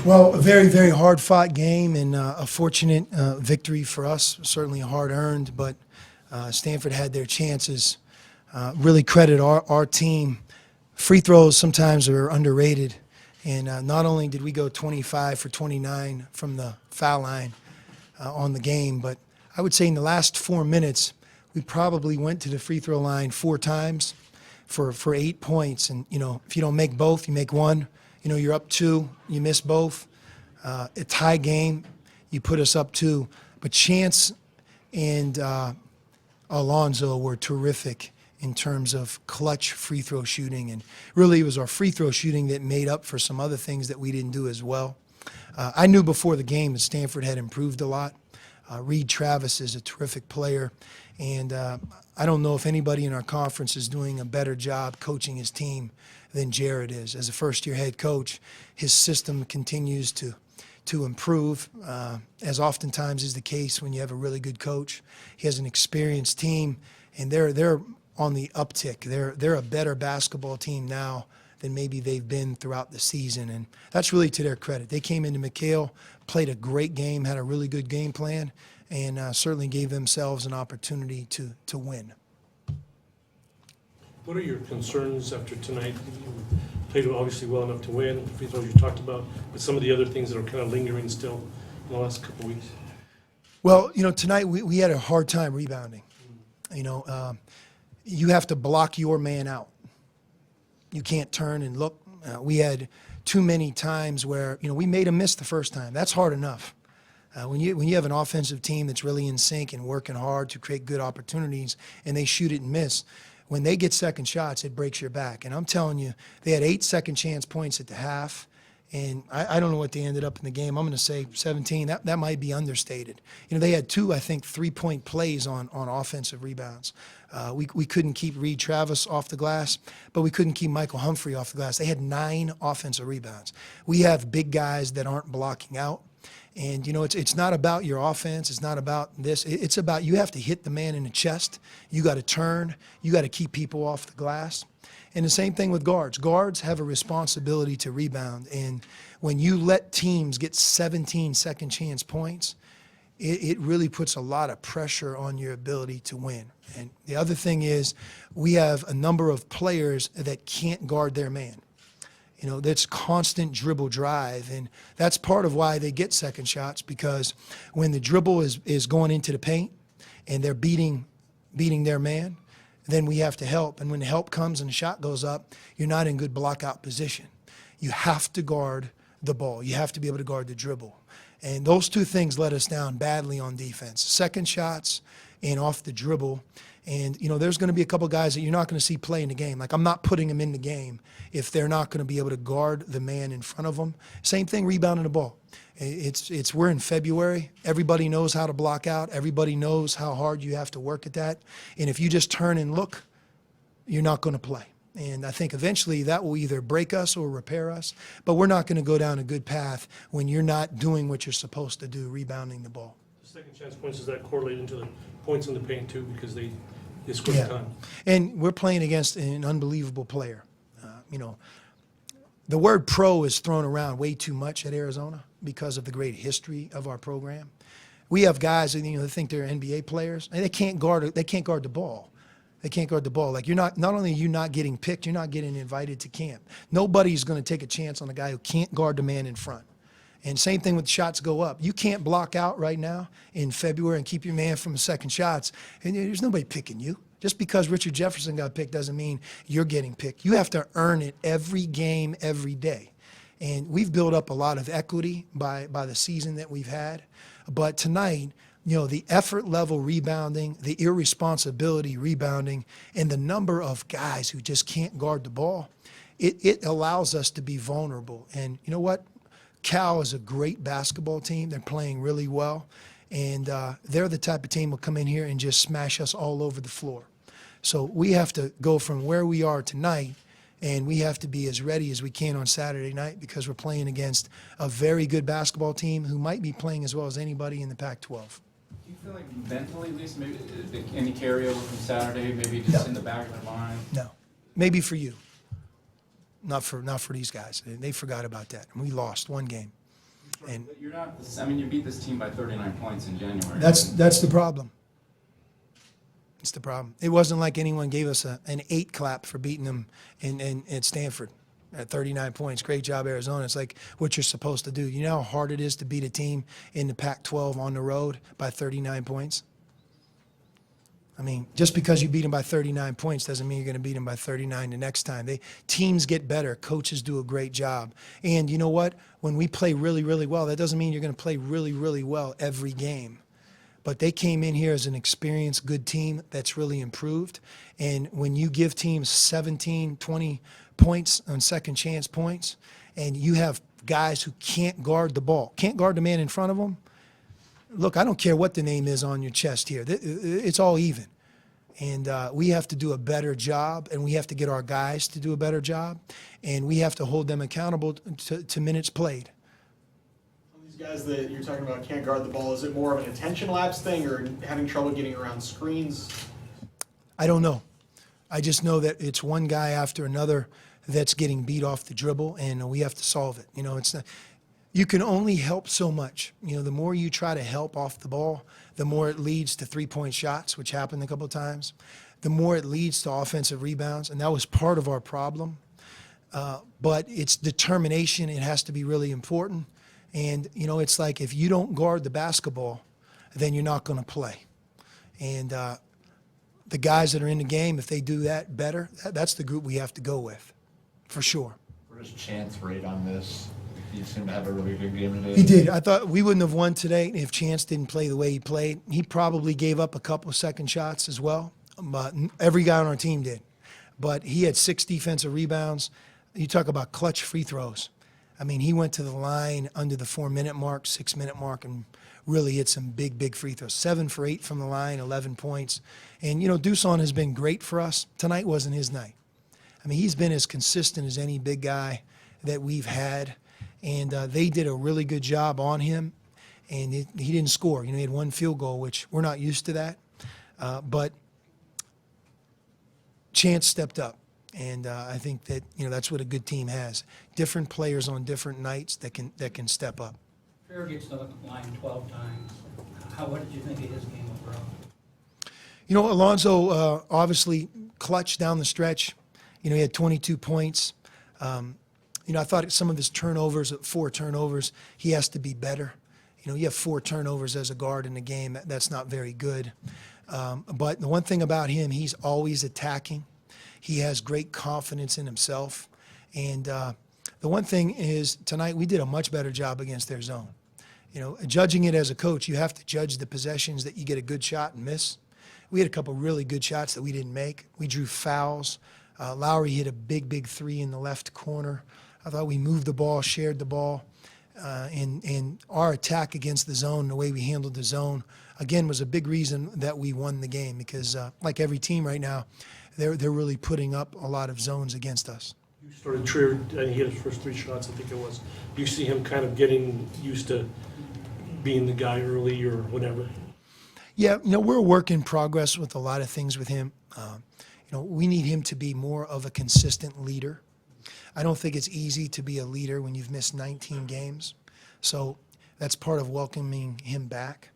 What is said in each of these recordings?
Well, a very, very hard-fought game and a fortunate victory for us. Certainly hard-earned, but Stanford had their chances. Really credit our team. Free throws sometimes are underrated, and not only did we go 25 for 29 from the foul line on the game, but I would say in the last 4 minutes, we probably went to the free throw line 4 times for 8 points. And, if you don't make both, you make one. You're up 2, you miss both. A tie game, you put us up 2. But Chance and Alonzo were terrific in terms of clutch free throw shooting. And really, it was our free throw shooting that made up for some other things that we didn't do as well. I knew before the game that Stanford had improved a lot. Reed Travis is a terrific player. And I don't know if anybody in our conference is doing a better job coaching his team than Jared is. As a first-year head coach, his system continues to improve, as oftentimes is the case when you have a really good coach. He has an experienced team, and they're on the uptick. They're a better basketball team now than maybe they've been throughout the season, and that's really to their credit. They came into McHale, played a great game, had a really good game plan, and certainly gave themselves an opportunity to win. What are your concerns after tonight? You played obviously well enough to win, the free throws you talked about, but some of the other things that are kind of lingering still in the last couple of weeks? Well, tonight we had a hard time rebounding. You have to block your man out. You can't turn and look. We had too many times where, we made a miss the first time. That's hard enough. When you have an offensive team that's really in sync and working hard to create good opportunities and they shoot it and miss, when they get second shots, it breaks your back. And I'm telling you, they had 8 second chance points at the half, and I don't know what they ended up in the game. I'm going to say 17. That might be understated. They had 2, I think, 3-point plays on offensive rebounds. We couldn't keep Reed Travis off the glass, but we couldn't keep Michael Humphrey off the glass. They had 9 offensive rebounds. We have big guys that aren't blocking out. And, it's not about your offense. It's not about this. It's about you have to hit the man in the chest. You got to turn. You got to keep people off the glass. And the same thing with guards. Guards have a responsibility to rebound. And when you let teams get 17 second chance points, it really puts a lot of pressure on your ability to win. And the other thing is we have a number of players that can't guard their man. That's constant dribble drive, and that's part of why they get second shots, because when the dribble is going into the paint and they're beating their man, then we have to help. And when the help comes and the shot goes up, you're not in good block-out position. You have to guard the ball. You have to be able to guard the dribble. And those 2 things let us down badly on defense. Second shots and off the dribble. And, there's going to be a couple guys that you're not going to see play in the game. Like, I'm not putting them in the game if they're not going to be able to guard the man in front of them. Same thing rebounding the ball. We're in February. Everybody knows how to block out. Everybody knows how hard you have to work at that. And if you just turn and look, you're not going to play. And I think eventually that will either break us or repair us. But we're not going to go down a good path when you're not doing what you're supposed to do, rebounding the ball. The second chance points, does that correlate into the points in the paint too, because they score time? And we're playing against an unbelievable player. The word pro is thrown around way too much at Arizona because of the great history of our program. We have guys that think they're NBA players, and they can't guard the ball. They can't guard the ball. Like, not only are you not getting picked, you're not getting invited to camp. Nobody's going to take a chance on a guy who can't guard the man in front. And same thing with shots go up. You can't block out right now in February and keep your man from the second shots. And there's nobody picking you. Just because Richard Jefferson got picked doesn't mean you're getting picked. You have to earn it every game, every day. And we've built up a lot of equity by the season that we've had. But tonight, the effort level rebounding, the irresponsibility rebounding, and the number of guys who just can't guard the ball, it allows us to be vulnerable. And you know what? Cal is a great basketball team. They're playing really well. And they're the type of team who will come in here and just smash us all over the floor. So we have to go from where we are tonight, and we have to be as ready as we can on Saturday night, because we're playing against a very good basketball team who might be playing as well as anybody in the Pac-12. Do you feel like mentally, at least, maybe any carryover from Saturday, maybe just in the back of their mind? No. Maybe for you. Not for these guys. They forgot about that. And we lost one game. And But you're not, I mean, you beat this team by 39 points in January. that's the problem. It's the problem. It wasn't like anyone gave us an 8 clap for beating them at Stanford at 39 points. Great job, Arizona. It's like what you're supposed to do. You know how hard it is to beat a team in the Pac-12 on the road by 39 points? I mean, just because you beat them by 39 points doesn't mean you're going to beat them by 39 the next time. Teams get better. Coaches do a great job. And you know what? When we play really, really well, that doesn't mean you're going to play really, really well every game. But they came in here as an experienced, good team that's really improved. And when you give teams 17, 20 points on second chance points, and you have guys who can't guard the ball, can't guard the man in front of them, look, I don't care what the name is on your chest here. It's all even. And we have to do a better job, and we have to get our guys to do a better job, and we have to hold them accountable to minutes played. These guys that you're talking about can't guard the ball, is it more of an attention lapse thing or having trouble getting around screens? I don't know. I just know that it's one guy after another that's getting beat off the dribble, and we have to solve it. You know, it's not, you can only help so much. You know, the more you try to help off the ball, the more it leads to three-point shots, which happened a couple of times. The more it leads to offensive rebounds, and that was part of our problem. But it's determination. It has to be really important. And, you know, it's like if you don't guard the basketball, then you're not going to play. And the guys that are in the game, if they do that better, that's the group we have to go with, for sure. What is Chance rate on this? He seemed to have a really good game today. He did. I thought we wouldn't have won today if Chance didn't play the way he played. He probably gave up a couple of second shots as well. But every guy on our team did. But he had 6 defensive rebounds. You talk about clutch free throws. I mean, he went to the line under the 4-minute mark, 6-minute mark, and really hit some big, big free throws. 7 for 8 from the line, 11 points. And, you know, Dusan has been great for us. Tonight wasn't his night. I mean, he's been as consistent as any big guy that we've had. And they did a really good job on him. And he didn't score. You know, he had 1 field goal, which we're not used to that. But Chance stepped up. And I think that, you know, that's what a good team has. Different players on different nights that can step up. Fair gets to the line 12 times. What did you think of his game overall? You know, Alonzo obviously clutch down the stretch. You know, he had 22 points. You know, I thought some of his turnovers, 4 turnovers, he has to be better. You know, you have 4 turnovers as a guard in a game. That's not very good. But the one thing about him, he's always attacking. He has great confidence in himself. And the one thing is, tonight we did a much better job against their zone. You know, judging it as a coach, you have to judge the possessions that you get a good shot and miss. We had a couple really good shots that we didn't make. We drew fouls. Lowry hit a big, big 3 in the left corner. I thought we moved the ball, shared the ball. And our attack against the zone, the way we handled the zone, again, was a big reason that we won the game because, like every team right now, they're really putting up a lot of zones against us. You started Trier, and he hit his first 3 shots, I think it was. You see him kind of getting used to being the guy early or whatever. Yeah, you know, we're a work in progress with a lot of things with him. You know, we need him to be more of a consistent leader. I don't think it's easy to be a leader when you've missed 19 games. So that's part of welcoming him back.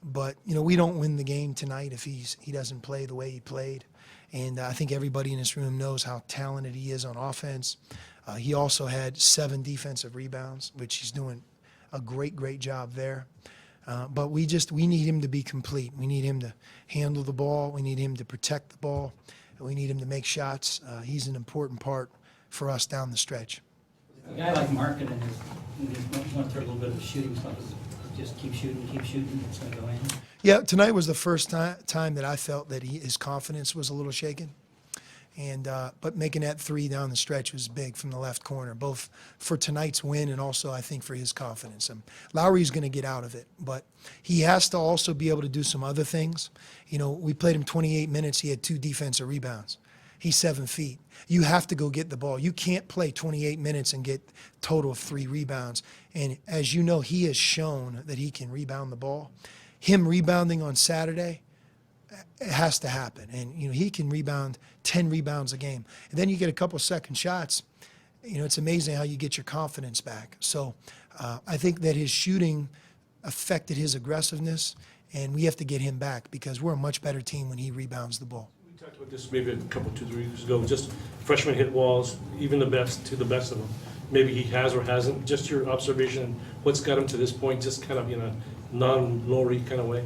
But, you know, we don't win the game tonight if he doesn't play the way he played. And I think everybody in this room knows how talented he is on offense. He also had 7 defensive rebounds, which he's doing a great, great job there. But we need him to be complete. We need him to handle the ball. We need him to protect the ball. And we need him to make shots. He's an important part for us down the stretch. A guy like Markkanen went through a little bit of a shooting slump. Just keep shooting, it's going to go in. Yeah, tonight was the first time that I felt that his confidence was a little shaken. And but making that 3 down the stretch was big from the left corner, both for tonight's win and also I think for his confidence. Lowry's going to get out of it, but he has to also be able to do some other things. You know, we played him 28 minutes. He had 2 defensive rebounds. He's 7 feet. You have to go get the ball. You can't play 28 minutes and get total of 3 rebounds. And as you know, he has shown that he can rebound the ball. Him rebounding on Saturday, it has to happen. And, you know, he can rebound 10 rebounds a game. And then you get a couple second shots. You know, it's amazing how you get your confidence back. So I think that his shooting affected his aggressiveness, and we have to get him back because we're a much better team when he rebounds the ball. We talked about this maybe a couple, 2-3 years ago, just freshmen hit walls, even the best, to the best of them. Maybe he has or hasn't, just your observation, what's got him to this point, just kind of in a non-Laurie kind of way?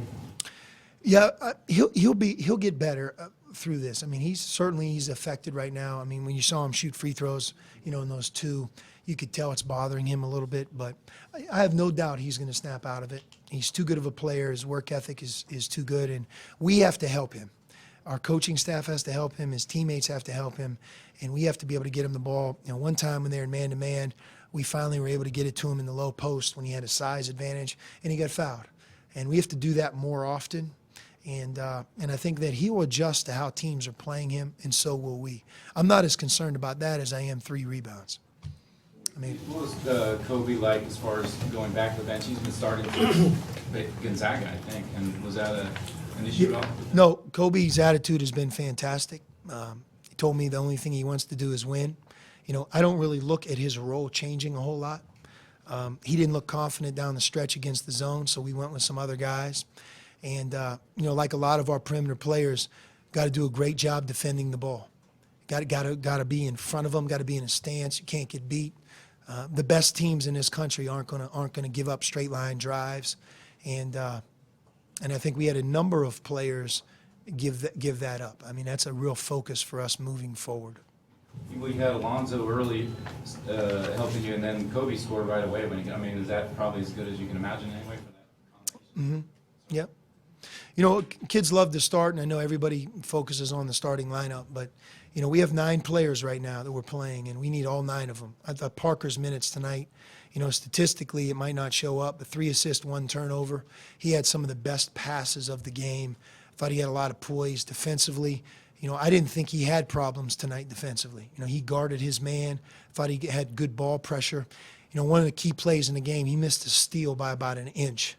Yeah, he'll get better through this. I mean, he's affected right now. I mean, when you saw him shoot free throws, in those two, you could tell it's bothering him a little bit. But I have no doubt he's going to snap out of it. He's too good of a player. His work ethic is too good, and we have to help him. Our coaching staff has to help him. His teammates have to help him, and we have to be able to get him the ball. One time when they were in man-to-man, we finally were able to get it to him in the low post when he had a size advantage, and he got fouled. And we have to do that more often. And I think that he will adjust to how teams are playing him, and so will we. I'm not as concerned about that as I am 3 rebounds. I mean, What was Kobe like as far as going back to the bench? He's been starting for Gonzaga, I think, and was that an issue at all? no, Kobe's attitude has been fantastic. He told me the only thing he wants to do is win. I don't really look at his role changing a whole lot. He didn't look confident down the stretch against the zone, so we went with some other guys. And, like a lot of our perimeter players, got to do a great job defending the ball. Got to be in front of them, got to be in a stance. You can't get beat. The best teams in this country aren't gonna give up straight line drives. And I think we had a number of players give that up. I mean, that's a real focus for us moving forward. We had Alonzo early helping you, and then Kobe scored right away. Is that probably as good as you can imagine anyway for that combination? Yep. Kids love to start, and I know everybody focuses on the starting lineup, but, we have 9 players right now that we're playing, and we need all 9 of them. I thought Parker's minutes tonight, statistically it might not show up, but 3 assists, 1 turnover. He had some of the best passes of the game. I thought he had a lot of poise defensively. I didn't think he had problems tonight defensively. He guarded his man. I thought he had good ball pressure. One of the key plays in the game, he missed a steal by about an inch.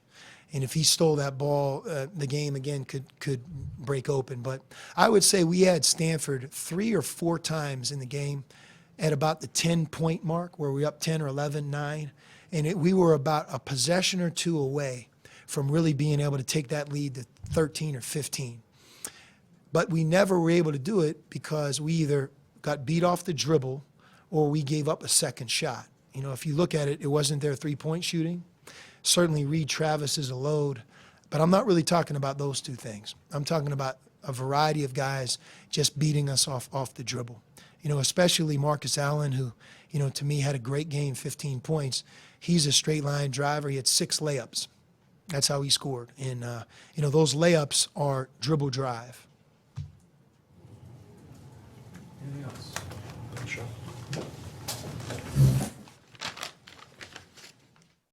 And if he stole that ball, the game again could break open. But I would say we had Stanford 3 or 4 times in the game at about the 10-point mark, where we up 10 or 11, 9. And we were about a possession or 2 away from really being able to take that lead to 13 or 15. But we never were able to do it because we either got beat off the dribble or we gave up a second shot. If you look at it, it wasn't their 3-point shooting. Certainly Reed Travis is a load, but I'm not really talking about those 2 things. I'm talking about a variety of guys just beating us off the dribble. Especially Marcus Allen, who, to me had a great game, 15 points. He's a straight line driver. He had 6 layups. That's how he scored. And, those layups are dribble drive. Anything else? Sure.